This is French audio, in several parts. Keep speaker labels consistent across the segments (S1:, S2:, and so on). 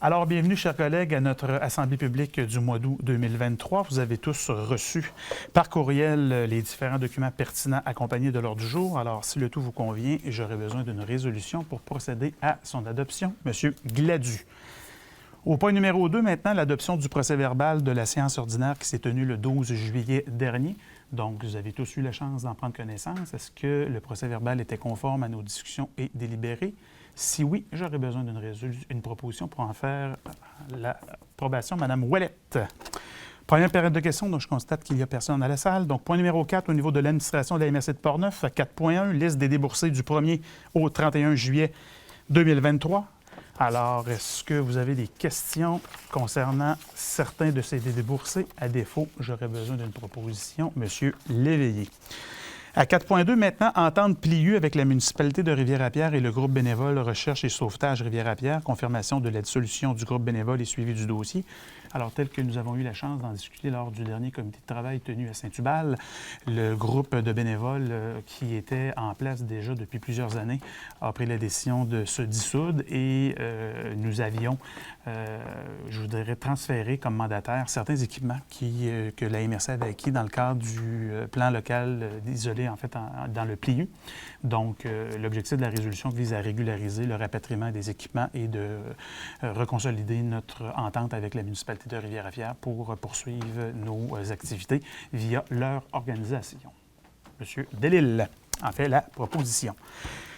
S1: Alors, bienvenue, chers collègues, à notre Assemblée publique du mois d'août 2023. Vous avez tous reçu par courriel les différents documents pertinents accompagnés de l'ordre du jour. Alors, si le tout vous convient, j'aurai besoin d'une résolution pour procéder à son adoption. Monsieur Gladu. Au point numéro 2, maintenant, l'adoption du procès-verbal de la séance ordinaire qui s'est tenue le 12 juillet dernier. Donc, vous avez tous eu la chance d'en prendre connaissance. Est-ce que le procès-verbal était conforme à nos discussions et délibérés? Si oui, j'aurais besoin d'une proposition pour en faire l'approbation. Madame Ouellette. Première période de questions, donc je constate qu'il n'y a personne dans la salle. Donc, point numéro 4, au niveau de l'administration de la MRC de Portneuf, 4.1, liste des déboursés du 1er au 31 juillet 2023. Alors, est-ce que vous avez des questions concernant certains de ces déboursés? À défaut, j'aurais besoin d'une proposition. Monsieur Léveillé. À 4.2, maintenant, entente PLIU avec la municipalité de Rivière-à-Pierre et le groupe bénévole Recherche et Sauvetage Rivière-à-Pierre. Confirmation de la dissolution du groupe bénévole et suivi du dossier. Alors, tel que nous avons eu la chance d'en discuter lors du dernier comité de travail tenu à Saint-Hubal, le groupe de bénévoles qui était en place déjà depuis plusieurs années a pris la décision de se dissoudre et nous avions, je voudrais transférer comme mandataire certains équipements que la MRC avait acquis dans le cadre du plan local isolé, en fait, dans le PLIU. Donc, l'objectif de la résolution vise à régulariser le rapatriement des équipements et de reconsolider notre entente avec la municipalité de Rivière-à-Pierre pour poursuivre nos activités via leur organisation. Monsieur Delisle en fait la proposition.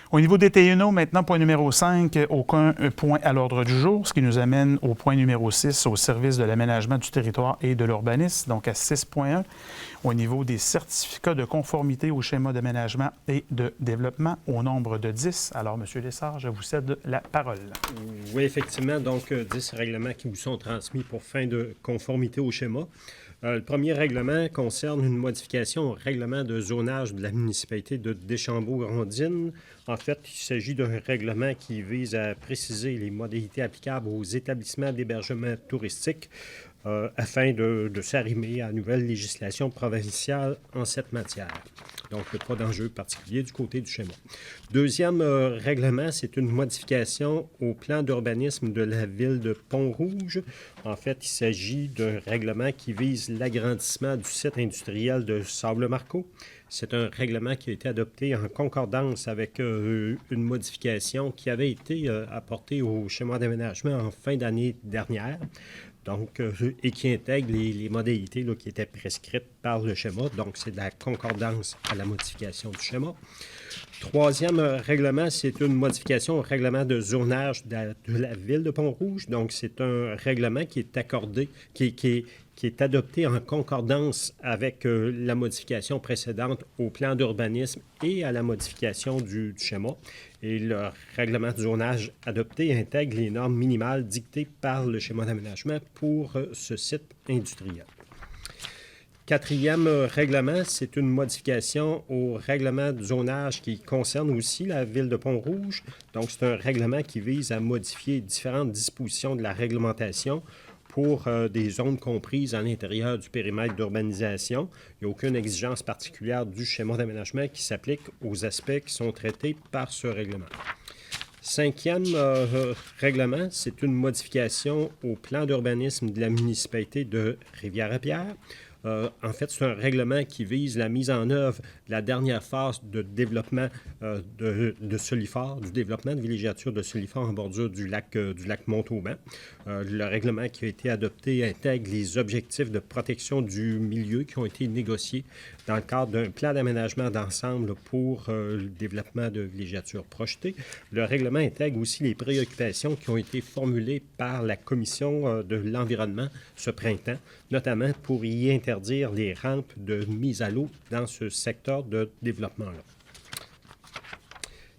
S1: Au niveau des TNO, maintenant, point numéro 5, aucun point à l'ordre du jour, ce qui nous amène au point numéro 6, au service de l'aménagement du territoire et de l'urbanisme, donc à 6.1, au niveau des certificats de conformité au schéma d'aménagement et de développement, au nombre de 10. Alors, M. Lessard, je vous cède la parole.
S2: Oui, effectivement, donc 10 règlements qui vous sont transmis pour fin de conformité au schéma. Le premier règlement concerne une modification au règlement de zonage de la municipalité de Deschambault-Grondines. En fait, il s'agit d'un règlement qui vise à préciser les modalités applicables aux établissements d'hébergement touristique afin de s'arrimer à la nouvelle législation provinciale en cette matière. Donc, pas d'enjeu particulier du côté du schéma. Deuxième règlement, c'est une modification au plan d'urbanisme de la ville de Pont-Rouge. En fait, il s'agit d'un règlement qui vise l'agrandissement du site industriel de Sable-Marco. C'est un règlement qui a été adopté en concordance avec une modification qui avait été apportée au schéma d'aménagement en fin d'année dernière. Donc, et qui intègre les modalités là, qui étaient prescrites par le schéma. Donc, c'est de la concordance à la modification du schéma. Troisième règlement, c'est une modification au règlement de zonage de la ville de Pont-Rouge. Donc, c'est un règlement qui est accordé, qui est adopté en concordance avec la modification précédente au plan d'urbanisme et à la modification du schéma. Et le règlement de zonage adopté intègre les normes minimales dictées par le schéma d'aménagement pour ce site industriel. Quatrième règlement, c'est une modification au règlement de zonage qui concerne aussi la ville de Pont-Rouge. Donc, c'est un règlement qui vise à modifier différentes dispositions de la réglementation pour des zones comprises à l'intérieur du périmètre d'urbanisation. Il n'y a aucune exigence particulière du schéma d'aménagement qui s'applique aux aspects qui sont traités par ce règlement. Cinquième règlement, c'est une modification au plan d'urbanisme de la municipalité de Rivière-à-Pierre. En fait, c'est un règlement qui vise la mise en œuvre de la dernière phase de développement de Solifort, du développement de villégiature de Solifort en bordure du lac Montauban. Le règlement qui a été adopté intègre les objectifs de protection du milieu qui ont été négociés dans le cadre d'un plan d'aménagement d'ensemble pour le développement de villégiature projetée. Le règlement intègre aussi les préoccupations qui ont été formulées par la Commission de l'environnement ce printemps, notamment pour y interdire les rampes de mise à l'eau dans ce secteur de développement-là.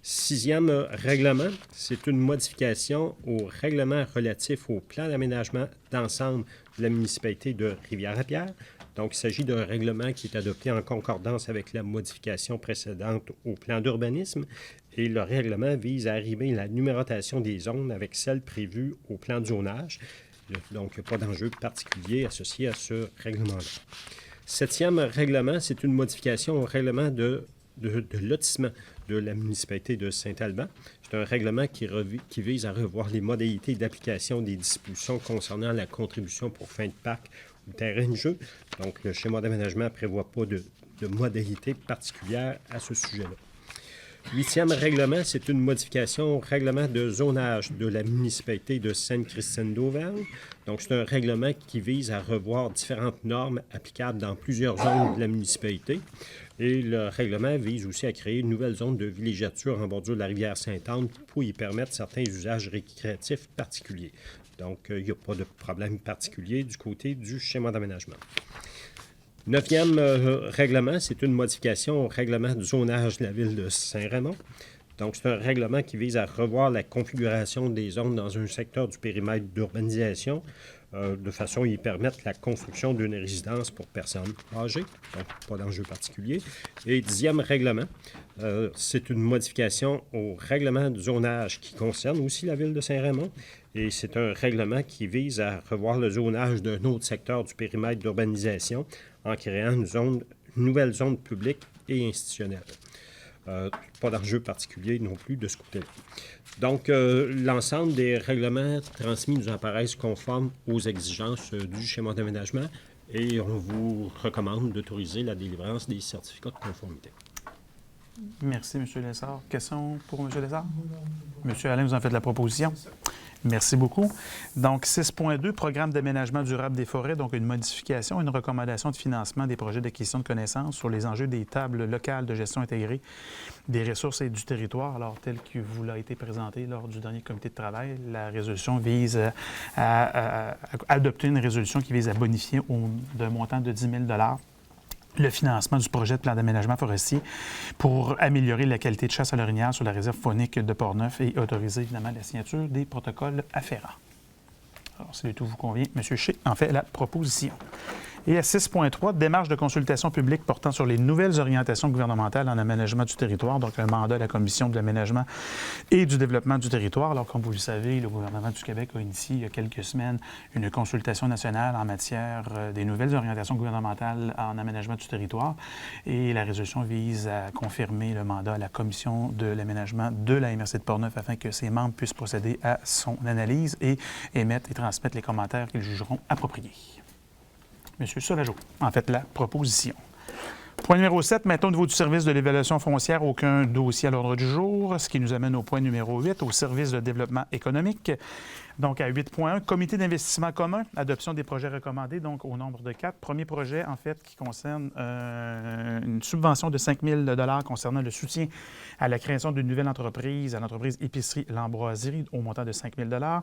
S2: Sixième règlement, c'est une modification au règlement relatif au plan d'aménagement d'ensemble de la municipalité de Rivière-à-Pierre. Donc, il s'agit d'un règlement qui est adopté en concordance avec la modification précédente au plan d'urbanisme. Et le règlement vise à arrimer la numérotation des zones avec celle prévue au plan de zonage. Donc, il n'y a pas d'enjeu particulier associé à ce règlement-là. Septième règlement, c'est une modification au règlement de de lotissement de la municipalité de Saint-Alban. C'est un règlement qui vise à revoir les modalités d'application des dispositions concernant la contribution pour fin de parc ou terrain de jeu. Donc, le schéma d'aménagement ne prévoit pas de modalités particulières à ce sujet-là. 8e règlement, c'est une modification au règlement de zonage de la municipalité de Sainte-Christine d'Auvergne. Donc, c'est un règlement qui vise à revoir différentes normes applicables dans plusieurs zones de la municipalité. Et le règlement vise aussi à créer une nouvelle zone de villégiature en bordure de la rivière Sainte-Anne pour y permettre certains usages récréatifs particuliers. Donc, il n'y a pas de problème particulier du côté du schéma d'aménagement. 9e règlement, c'est une modification au règlement de zonage de la ville de Saint-Raymond. Donc, c'est un règlement qui vise à revoir la configuration des zones dans un secteur du périmètre d'urbanisation de façon à y permettre la construction d'une résidence pour personnes âgées, donc pas d'enjeu particulier. Et 10e règlement, c'est une modification au règlement de zonage qui concerne aussi la ville de Saint-Raymond. Et c'est un règlement qui vise à revoir le zonage d'un autre secteur du périmètre d'urbanisation en créant une nouvelle zone publique et institutionnelle. Pas d'enjeu particulier non plus de ce côté-là. Donc, l'ensemble des règlements transmis nous apparaissent conformes aux exigences du schéma d'aménagement et on vous recommande d'autoriser la délivrance des certificats de conformité.
S1: Merci, M. Lessard. Question pour M. Lessard? M. Alain, vous en faites la proposition? Merci beaucoup. Donc, 6.2, programme d'aménagement durable des forêts, donc une modification, une recommandation de financement des projets d'acquisition de connaissances sur les enjeux des tables locales de gestion intégrée des ressources et du territoire. Alors, tel que vous l'a été présenté lors du dernier comité de travail, la résolution vise à adopter une résolution qui vise à bonifier d'un montant de 10 000 le financement du projet de plan d'aménagement forestier pour améliorer la qualité de chasse à l'orignal sur la réserve faunique de Portneuf et autoriser évidemment la signature des protocoles afférents. Alors, si le tout vous convient, M. Shea en fait la proposition. Et à 6.3, démarche de consultation publique portant sur les nouvelles orientations gouvernementales en aménagement du territoire, donc un mandat de la Commission de l'aménagement et du développement du territoire. Alors, comme vous le savez, le gouvernement du Québec a initié il y a quelques semaines une consultation nationale en matière des nouvelles orientations gouvernementales en aménagement du territoire. Et la résolution vise à confirmer le mandat à la Commission de l'aménagement de la MRC de Portneuf afin que ses membres puissent procéder à son analyse et émettre et transmettre les commentaires qu'ils jugeront appropriés. M. Sauvageau en fait la proposition. Point numéro 7, maintenant au niveau du service de l'évaluation foncière, aucun dossier à l'ordre du jour, ce qui nous amène au point numéro 8, au service de développement économique. Donc, à 8.1, comité d'investissement commun, adoption des projets recommandés, donc au nombre de 4. Premier projet, en fait, qui concerne une subvention de 5 000 $ concernant le soutien à la création d'une nouvelle entreprise, à l'entreprise Épicerie L'Ambroiserie, au montant de 5 000 $.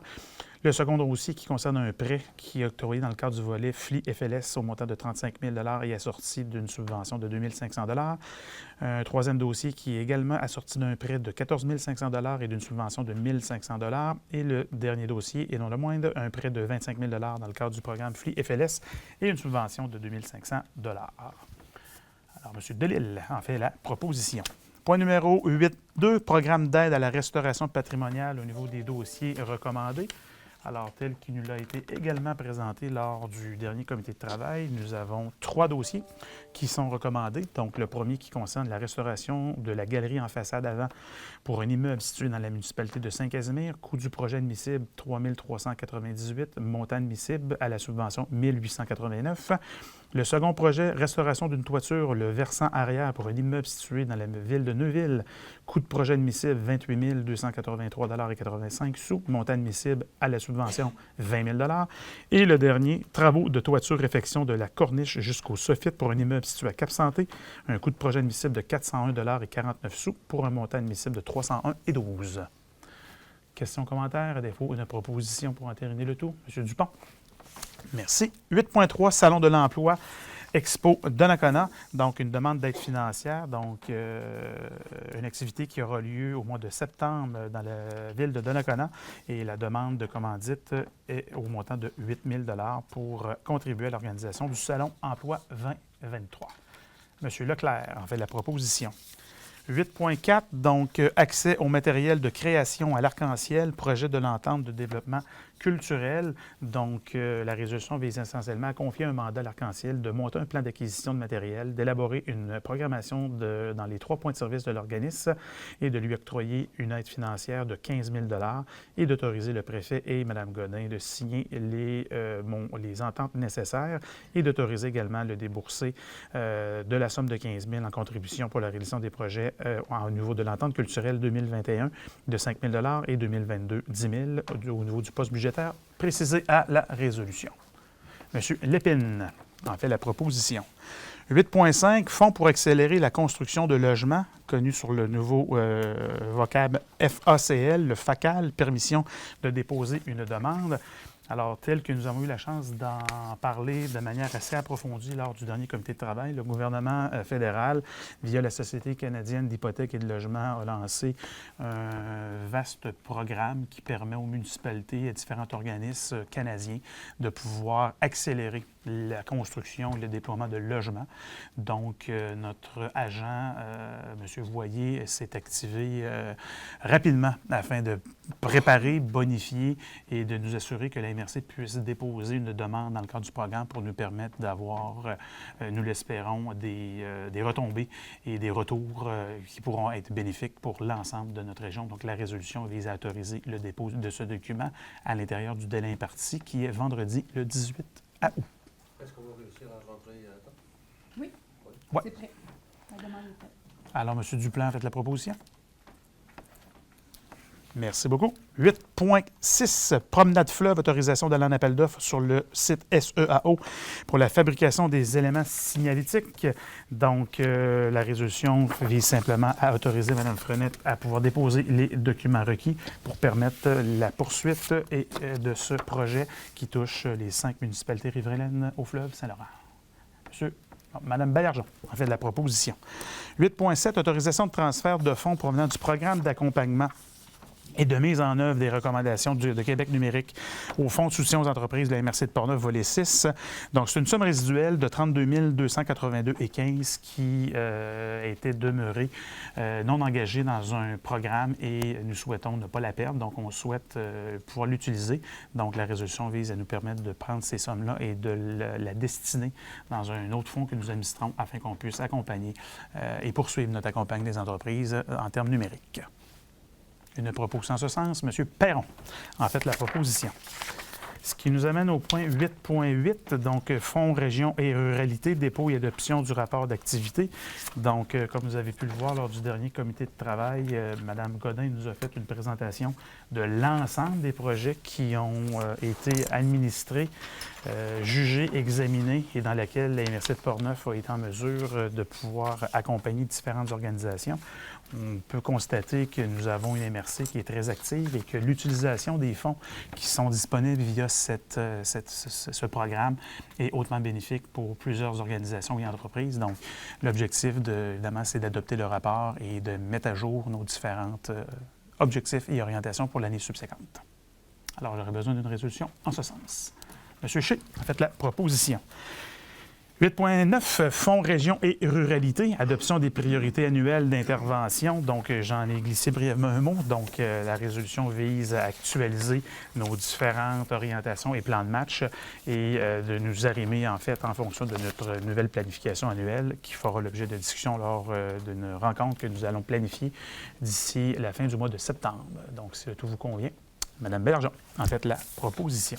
S1: Le second dossier qui concerne un prêt qui est octroyé dans le cadre du volet FLI-FLS au montant de 35 000 $ et assorti d'une subvention de 2 500 $. Un troisième dossier qui est également assorti d'un prêt de 14 500 $ et d'une subvention de 1 500 $. Et le dernier dossier, et non le moindre, un prêt de 25 000 $ dans le cadre du programme FLI-FLS et une subvention de 2 500 $. Alors, M. Delisle en fait la proposition. Point numéro 8.2, programme d'aide à la restauration patrimoniale au niveau des dossiers recommandés. Alors, tel qu'il nous a été également présenté lors du dernier comité de travail, nous avons 3 dossiers qui sont recommandés. Donc, le premier qui concerne la restauration de la galerie en façade avant pour un immeuble situé dans la municipalité de Saint-Casimir. Coût du projet admissible, 3 398. Montant admissible à la subvention, 1 889. Le second projet, restauration d'une toiture, le versant arrière pour un immeuble situé dans la ville de Neuville. Coût de projet admissible, 28 283,85 $. Montant admissible à la subvention, 20 000 $. Et le dernier, travaux de toiture-réfection de la corniche jusqu'au soffit pour un immeuble situé à Cap-Santé. Un coût de projet admissible de 401,49 $ pour un montant admissible de 301,12 $. Questions, commentaires, à défaut, une proposition pour entériner le tout. M. Dupont. Merci. 8.3, Salon de l'emploi, Expo Donnacona. Donc, une demande d'aide financière. Donc, une activité qui aura lieu au mois de septembre dans la ville de Donnacona. Et la demande de commandite est au montant de 8 000 $ pour contribuer à l'organisation du Salon Emploi 2023. M. Leclerc en fait la proposition. 8.4, donc accès au matériel de création à l'arc-en-ciel, projet de l'entente de développement culturel. Donc, la résolution vise essentiellement à confier un mandat à l'Arc-en-Ciel de monter un plan d'acquisition de matériel, d'élaborer une programmation dans les 3 points de service de l'organisme et de lui octroyer une aide financière de 15 000 et d'autoriser le préfet et Mme Godin de signer les ententes nécessaires et d'autoriser également le déboursé de la somme de 15 000 en contribution pour la réalisation des projets au niveau de l'entente culturelle 2021 de 5 000 et 2022 10 000 au niveau du poste budgétaire précisé à la résolution. M. Lépine en fait la proposition. 8.5, Fonds pour accélérer la construction de logements, connu sur le nouveau vocable FACL, le FACAL, permission de déposer une demande. Alors, tel que nous avons eu la chance d'en parler de manière assez approfondie lors du dernier comité de travail, le gouvernement fédéral, via la Société canadienne d'hypothèques et de logement, a lancé un vaste programme qui permet aux municipalités et à différents organismes canadiens de pouvoir accélérer la construction et le déploiement de logements. Donc, notre agent, M. Voyer, s'est activé rapidement afin de préparer, bonifier et de nous assurer que la MRC puisse déposer une demande dans le cadre du programme pour nous permettre d'avoir, nous l'espérons, des retombées et des retours qui pourront être bénéfiques pour l'ensemble de notre région. Donc, la résolution vise à autoriser le dépôt de ce document à l'intérieur du délai imparti qui est vendredi le 18 août.
S3: Est-ce qu'on va réussir à rentrer à temps?
S4: Oui,
S1: Ouais.
S4: c'est prêt. La demande est faite.
S1: Alors, M. Duplan, faites la proposition. Merci beaucoup. 8.6, promenade fleuve, autorisation d'aller en appel d'offres sur le site SEAO pour la fabrication des éléments signalétiques. Donc, la résolution vise simplement à autoriser Mme Frenette à pouvoir déposer les documents requis pour permettre la poursuite de ce projet qui touche les 5 municipalités riveraines au fleuve Saint-Laurent. Mme Baillargeon en fait de la proposition. 8.7, autorisation de transfert de fonds provenant du programme d'accompagnement et de mise en œuvre des recommandations de Québec numérique au Fonds de soutien aux entreprises de la MRC de Portneuf, volet 6. Donc, c'est une somme résiduelle de 32 282,15 qui était demeurée non engagée dans un programme et nous souhaitons ne pas la perdre. Donc, on souhaite pouvoir l'utiliser. Donc, la résolution vise à nous permettre de prendre ces sommes-là et de la destiner dans un autre fonds que nous administrons afin qu'on puisse accompagner et poursuivre notre accompagnement des entreprises en termes numériques. Une proposition en ce sens, M. Perron en fait la proposition. Ce qui nous amène au point 8.8, donc Fonds, région et ruralité, dépôt et adoption du rapport d'activité. Donc, comme vous avez pu le voir lors du dernier comité de travail, Mme Godin nous a fait une présentation de l'ensemble des projets qui ont été administrés, jugés, examinés et dans laquelle la MRC de Portneuf a été en mesure de pouvoir accompagner différentes organisations. On peut constater que nous avons une MRC qui est très active et que l'utilisation des fonds qui sont disponibles via ce programme est hautement bénéfique pour plusieurs organisations et entreprises. Donc, l'objectif, évidemment, c'est d'adopter le rapport et de mettre à jour nos différents objectifs et orientations pour l'année subséquente. Alors, j'aurais besoin d'une résolution en ce sens. M. Shea a fait la proposition. 8.9, Fonds, région et ruralité, adoption des priorités annuelles d'intervention. Donc, j'en ai glissé brièvement un mot. Donc, la résolution vise à actualiser nos différentes orientations et plans de match et de nous arrimer, en fait, en fonction de notre nouvelle planification annuelle qui fera l'objet de discussion lors d'une rencontre que nous allons planifier d'ici la fin du mois de septembre. Donc, si tout vous convient, Mme Baillargeon en fait la proposition.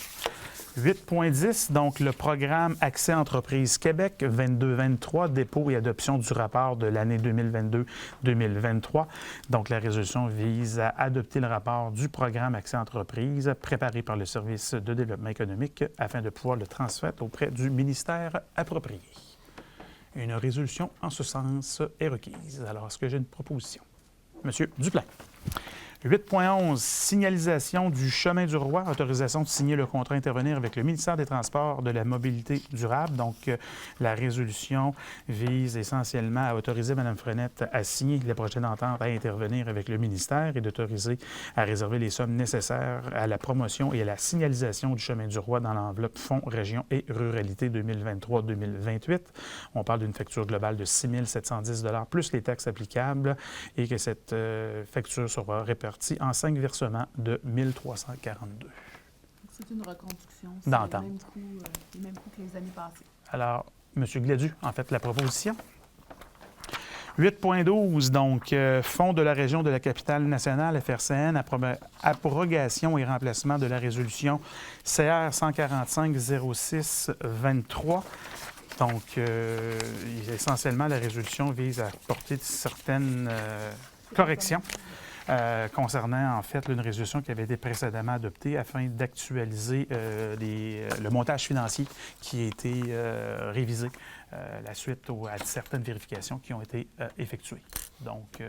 S1: 8.10, donc le programme Accès Entreprises Québec 22-23, dépôt et adoption du rapport de l'année 2022-2023. Donc, la résolution vise à adopter le rapport du programme Accès Entreprises préparé par le Service de développement économique afin de pouvoir le transmettre auprès du ministère approprié. Une résolution en ce sens est requise. Alors, est-ce que j'ai une proposition? Monsieur Duplan. 8.11, signalisation du chemin du roi, autorisation de signer le contrat intervenir avec le ministère des Transports de la mobilité durable. Donc, la résolution vise essentiellement à autoriser Mme Frenette à signer le projet d'entente à intervenir avec le ministère et d'autoriser à réserver les sommes nécessaires à la promotion et à la signalisation du chemin du roi dans l'enveloppe Fonds, Région et Ruralité 2023-2028. On parle d'une facture globale de 6 710 $ plus les taxes applicables et que cette facture sera répartie en 5 versements de 1 342.
S4: C'est une reconduction. C'est
S1: D'entente.
S4: les mêmes coûts que les années passées.
S1: Alors, M. Glédu, en fait, la proposition. 8.12, donc, Fonds de la région de la capitale nationale, FRCN, abrogation et remplacement de la résolution CR 145-06-23. Donc, essentiellement, la résolution vise à apporter certaines corrections concernant, en fait, une résolution qui avait été précédemment adoptée afin d'actualiser le montage financier qui a été révisé la suite à certaines vérifications qui ont été effectuées. Donc,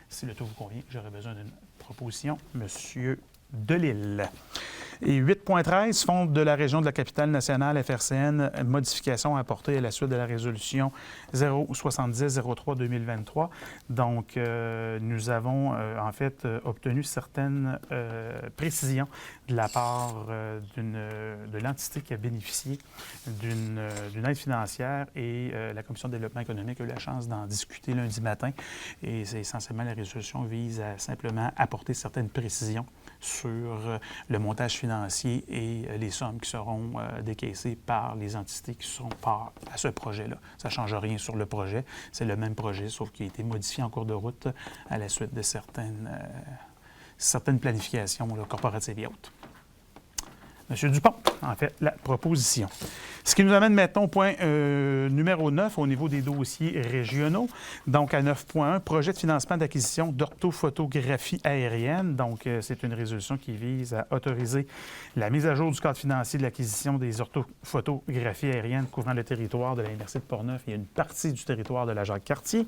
S1: si le tout vous convient, j'aurais besoin d'une proposition. Monsieur Delisle. Et 8.13, Fonds de la région de la capitale nationale, FRCN, modification apportée à la suite de la résolution 070-03-2023. Donc, nous avons en fait obtenu certaines précisions de la part de l'entité qui a bénéficié d'une aide financière et la Commission de développement économique a eu la chance d'en discuter lundi matin. Et c'est essentiellement la résolution vise à simplement apporter certaines précisions sur le montage financier et les sommes qui seront décaissées par les entités qui seront part à ce projet-là. Ça ne change rien sur le projet. C'est le même projet, sauf qu'il a été modifié en cours de route à la suite de certaines planifications corporatives et autres. M. Dupont, en fait, la proposition. Ce qui nous amène maintenant au point numéro 9 au niveau des dossiers régionaux. Donc, à 9.1, projet de financement d'acquisition d'orthophotographie aérienne. Donc, c'est une résolution qui vise à autoriser la mise à jour du cadre financier de l'acquisition des orthophotographies aériennes couvrant le territoire de la MRC de Portneuf et une partie du territoire de la Jacques-Cartier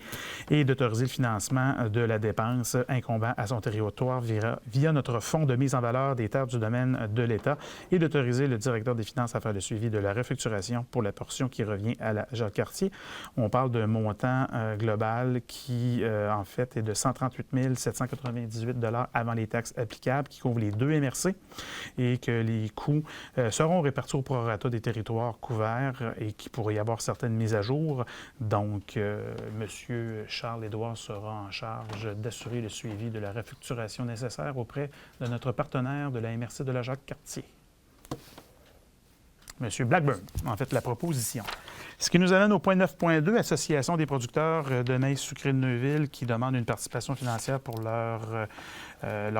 S1: et d'autoriser le financement de la dépense incombant à son territoire via notre fonds de mise en valeur des terres du domaine de l'État et d'autoriser le directeur des finances à faire le suivi de la réfacturation pour la portion qui revient à la Jacques-Cartier. On parle d'un montant global qui, en fait, est de 138 798 $ avant les taxes applicables, qui couvre les 2 MRC et que les coûts seront répartis au prorata des territoires couverts et qu'il pourrait y avoir certaines mises à jour. Donc, M. Charles-Édouard sera en charge d'assurer le suivi de la réfacturation nécessaire auprès de notre partenaire de la MRC de la Jacques-Cartier. M. Blackburn, en fait, la proposition. Ce qui nous amène au point 9.2, Association des producteurs de maïs sucré de Neuville qui demande une participation financière pour leur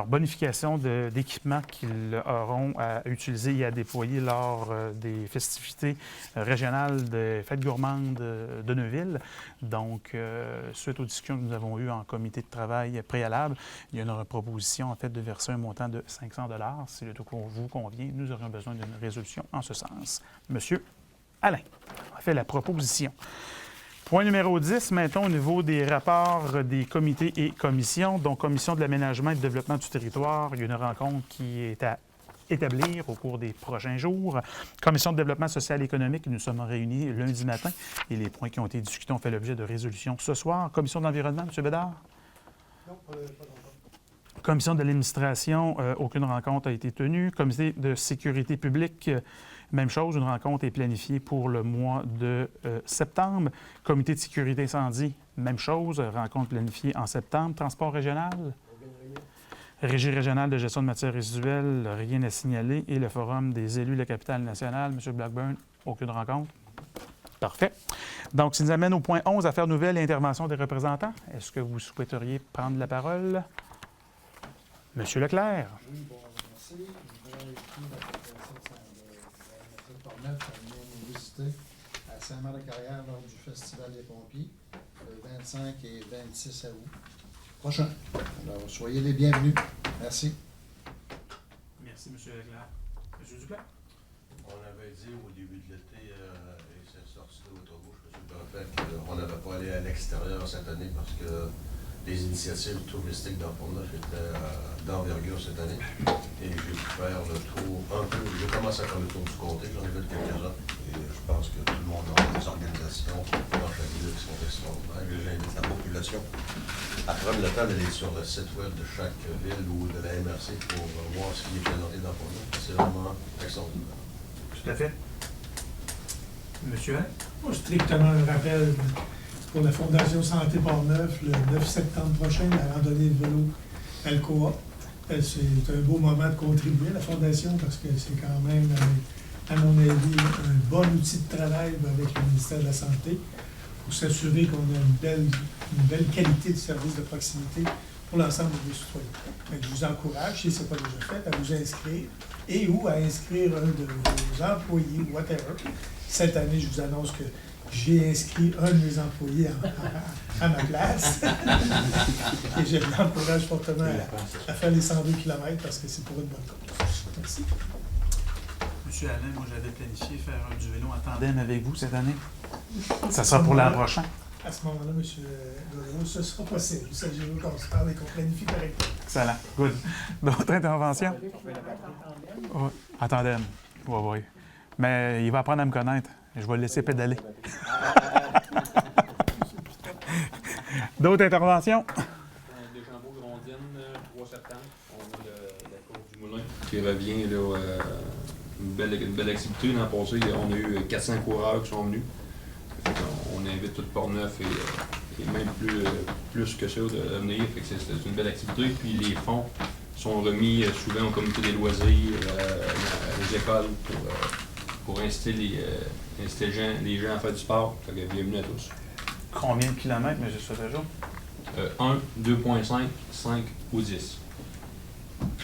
S1: bonification d'équipements qu'ils auront à utiliser et à déployer lors des festivités régionales des fêtes gourmandes de Neuville. Donc, suite aux discussions que nous avons eues en comité de travail préalable, il y a une proposition, en fait, de verser un montant de 500 $. Si le tout vous convient, nous aurions besoin d'une résolution en ce sens. Monsieur Alain a fait la proposition. Point numéro 10, maintenant au niveau des rapports des comités et commissions. Donc, Commission de l'aménagement et du développement du territoire, il y a une rencontre qui est à établir au cours des prochains jours. Commission de développement social et économique, nous sommes réunis lundi matin et les points qui ont été discutés ont fait l'objet de résolutions ce soir. Commission de l'environnement, M. Bédard?
S3: Non, pas longtemps.
S1: Commission de l'administration, aucune rencontre a été tenue. Comité de sécurité publique, même chose, une rencontre est planifiée pour le mois de septembre. Comité de sécurité incendie, même chose, rencontre planifiée en septembre. Transport régional, Régie régionale de gestion de matières résiduelles, rien à signaler. Et le Forum des élus de la capitale nationale, M. Blackburn, aucune rencontre. Parfait. Donc, ça nous amène au point 11, affaires nouvelles et intervention des représentants. Est-ce que vous souhaiteriez prendre la parole? Monsieur Leclerc.
S5: Oui, bon, merci. Je voudrais écouter la population de Portneuf à venir nous visiter à Saint-Marc-de-Carrière lors du Festival des pompiers, le 25 et 26 août prochain. Alors, soyez les bienvenus. Merci.
S1: Merci, M. Leclerc. M. Duclerc.
S6: On avait dit au début de l'été, et c'est sorti de votre bouche, M. Duclerc, qu'on n'avait pas allé à l'extérieur cette année parce que des initiatives touristiques dans Port-Neuf étaient d'envergure cette année. Et j'ai pu faire le tour un peu. J'ai commencé à faire le tour du comté, j'en ai fait quelques-uns. Et je pense que tout le monde a des organisations dans la ville qui sont extraordinaires. J'invite la population à prendre le temps d'aller sur le site web de chaque ville ou de la MRC pour voir ce qui est présenté dans Port-Neuf. C'est vraiment extraordinaire.
S1: Tout à fait. Monsieur Alain?
S3: Moi, strictement un rappel pour la Fondation Santé Port-Neuf, le 9 septembre prochain, la randonnée de vélo Alcoa. C'est un beau moment de contribuer à la Fondation parce que c'est quand même, à mon avis, un bon outil de travail avec le ministère de la Santé pour s'assurer qu'on a une belle qualité de service de proximité pour l'ensemble des citoyens. Donc, je vous encourage, si ce n'est pas déjà fait, à vous inscrire et ou à inscrire un de vos employés, whatever. Cette année, je vous annonce que j'ai inscrit un de mes employés à ma place. Et je l'encourage fortement à faire les 102 km parce que c'est pour une bonne cause. Merci.
S1: Monsieur Alain, moi j'avais planifié faire du vélo en tandem avec vous cette année. Ça sera pour l'an prochain.
S3: À ce moment-là, M. Godreau, ce sera possible. Il s'agit qu'on se parle et qu'on planifie correctement.
S1: Excellent. Good. D'autres interventions? Ouais. En tandem. Oui, oui. Mais il va apprendre à me connaître. Je vais le laisser pédaler. D'autres interventions?
S7: Deschambault-Grondines, 3 septembre. On a la course du Moulin qui revient. Là, une belle activité. L'an passé, on a eu 400 coureurs qui sont venus. On invite tout Port-Neuf et même plus que ça de venir. C'est une belle activité. Puis les fonds sont remis souvent au comité des loisirs, les écoles pour inciter les gens à faire du sport. Fait que bienvenue à tous.
S1: Combien de kilomètres, M. Sauvageau?
S7: 1, 2,5, 5 ou 10.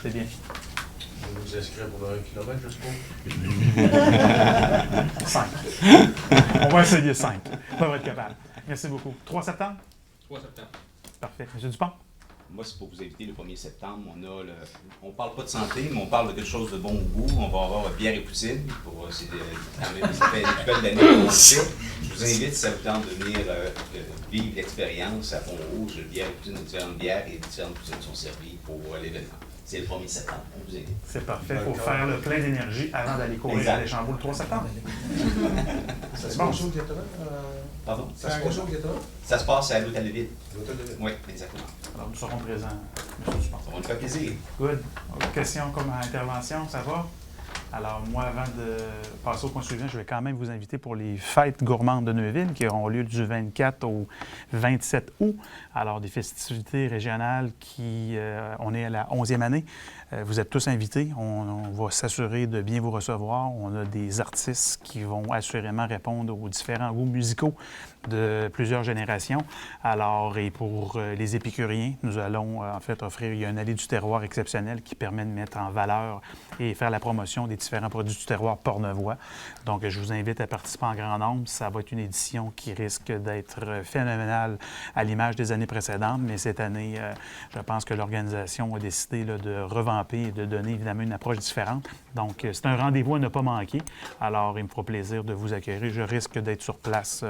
S1: C'est bien.
S6: Vous vous inscrire pour le 1 km, je suppose?
S1: 5. On va essayer 5. On va être capable. Merci beaucoup. 3 septembre?
S7: 3 septembre.
S1: Parfait. M. Dupont?
S8: Moi, c'est pour vous inviter le 1er septembre. On parle pas de santé, mais on parle de quelque chose de bon goût. On va avoir bière et poutine. Ça fait une belle année qu'on le fait. Je vous invite, si ça vous tente, de venir vivre l'expérience à Pont-Rouge. Bière et poutine, différentes bières et différentes poutines sont servies pour l'événement. C'est le 1er septembre. On vous invite.
S1: C'est parfait. Il faut faire le plein d'énergie avant d'aller courir à Deschambault le 3 septembre.
S5: Ça se passe au Ghetto?
S8: Pardon?
S5: Ça se passe au Ghetto?
S8: Ça se passe à l'Hôtel de Ville.
S5: L'Hôtel de Ville.
S8: Oui, exactement.
S1: Alors, nous serons présents, M. Dupont.
S8: Ça va nous faire plaisir.
S1: Good. Autre question comme intervention, ça va? Alors, moi, avant de passer au point suivant, je vais quand même vous inviter pour les fêtes gourmandes de Neuville qui auront lieu du 24 au 27 août. Alors, des festivités régionales on est à la 11e année. Vous êtes tous invités. On va s'assurer de bien vous recevoir. On a des artistes qui vont assurément répondre aux différents goûts musicaux de plusieurs générations. Alors, et pour les épicuriens, nous allons en fait offrir, il y a un allée du terroir exceptionnel qui permet de mettre en valeur et faire la promotion des différents produits du terroir portneuvois. Donc, je vous invite à participer en grand nombre. Ça va être une édition qui risque d'être phénoménale à l'image des années précédentes, mais cette année, je pense que l'organisation a décidé là, de revamper et de donner évidemment une approche différente. Donc, c'est un rendez-vous à ne pas manquer. Alors, il me fera plaisir de vous accueillir. Je risque d'être sur place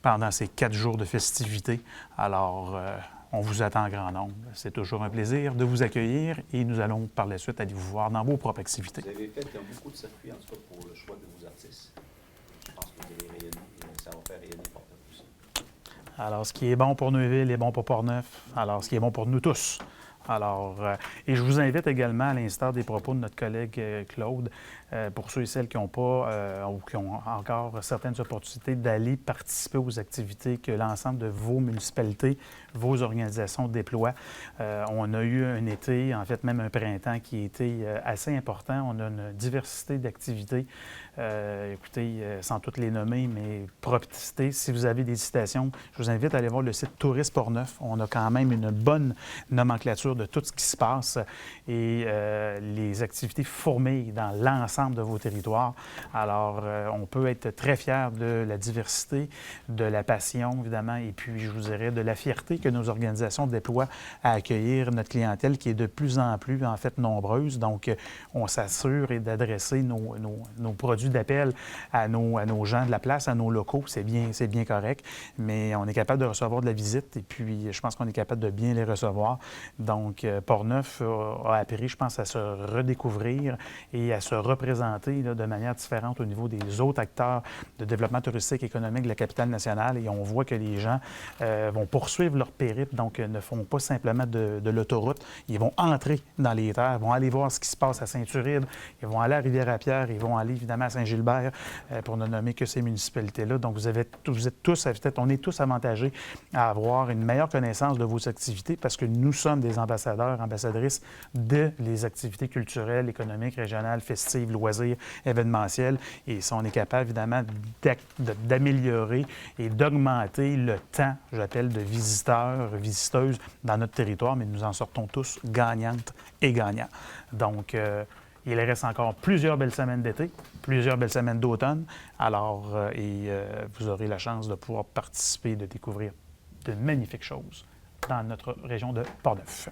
S1: pendant ces 4 jours de festivités. Alors, on vous attend en grand nombre. C'est toujours un plaisir de vous accueillir et nous allons par la suite aller vous voir dans vos propres activités.
S8: Vous avez fait beaucoup de circuits, en tout cas, pour le choix de vos artistes. Je pense que vous allez rayonner et ça va faire rayonner Port-Neuf aussi.
S1: Alors, ce qui est bon pour Neuville est bon pour Port-Neuf. Alors, ce qui est bon pour nous tous. Alors, et je vous invite également, à l'instar des propos de notre collègue Claude, pour ceux et celles qui n'ont pas ou qui ont encore certaines opportunités d'aller participer aux activités que l'ensemble de vos municipalités, vos organisations déploient. On a eu un été, en fait même un printemps qui a été assez important. On a une diversité d'activités. Écoutez, sans toutes les nommer, mais propicité, si vous avez des citations, je vous invite à aller voir le site Tourisme Port-Neuf. On a quand même une bonne nomenclature mesure de tout ce qui se passe et les activités fourmillent dans l'ensemble de vos territoires. Alors, on peut être très fiers de la diversité, de la passion, évidemment, et puis, je vous dirais, de la fierté que nos organisations déploient à accueillir notre clientèle qui est de plus en plus, en fait, nombreuse. Donc, on s'assure d'adresser nos produits d'appel à nos gens de la place, à nos locaux. C'est bien correct, mais on est capable de recevoir de la visite et puis je pense qu'on est capable de bien les recevoir. Donc, Portneuf a appris, je pense, à se redécouvrir et à se représenter là, de manière différente au niveau des autres acteurs de développement touristique et économique de la capitale nationale et on voit que les gens vont poursuivre leur périple, donc ne font pas simplement de l'autoroute, ils vont entrer dans les terres, vont aller voir ce qui se passe à Saint-Uride, ils vont aller à Rivière-à-Pierre, ils vont aller évidemment à Saint-Gilbert pour ne nommer que ces municipalités-là. Donc, vous êtes tous, on est tous avantagés à avoir une meilleure connaissance de vos activités parce que nous sommes des ambassadeurs, ambassadrices de les activités culturelles, économiques, régionales, festives, loisirs, événementielles. Et ça, on est capable, évidemment, d'améliorer et d'augmenter le temps, j'appelle, de visiteurs, visiteuses dans notre territoire, mais nous en sortons tous gagnantes et gagnants. Donc, il reste encore plusieurs belles semaines d'été, plusieurs belles semaines d'automne. Alors, vous aurez la chance de pouvoir participer, de découvrir de magnifiques choses dans notre région de Portneuf.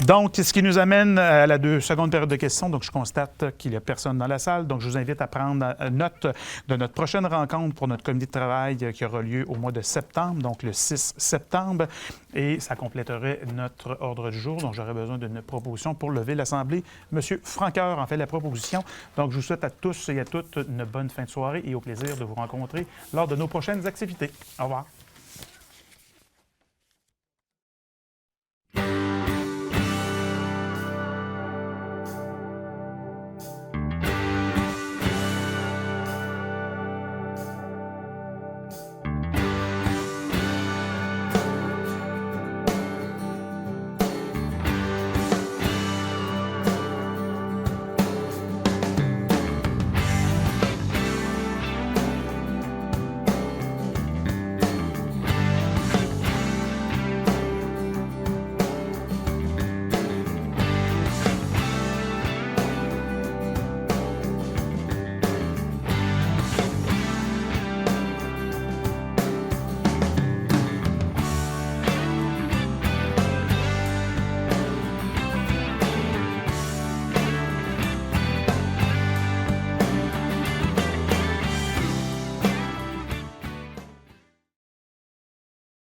S1: Donc, ce qui nous amène à la seconde période de questions. Donc, je constate qu'il n'y a personne dans la salle. Donc, je vous invite à prendre note de notre prochaine rencontre pour notre comité de travail qui aura lieu au mois de septembre, donc le 6 septembre. Et ça compléterait notre ordre du jour. Donc, j'aurais besoin d'une proposition pour lever l'Assemblée. Monsieur Franqueur en fait la proposition. Donc, je vous souhaite à tous et à toutes une bonne fin de soirée et au plaisir de vous rencontrer lors de nos prochaines activités. Au revoir.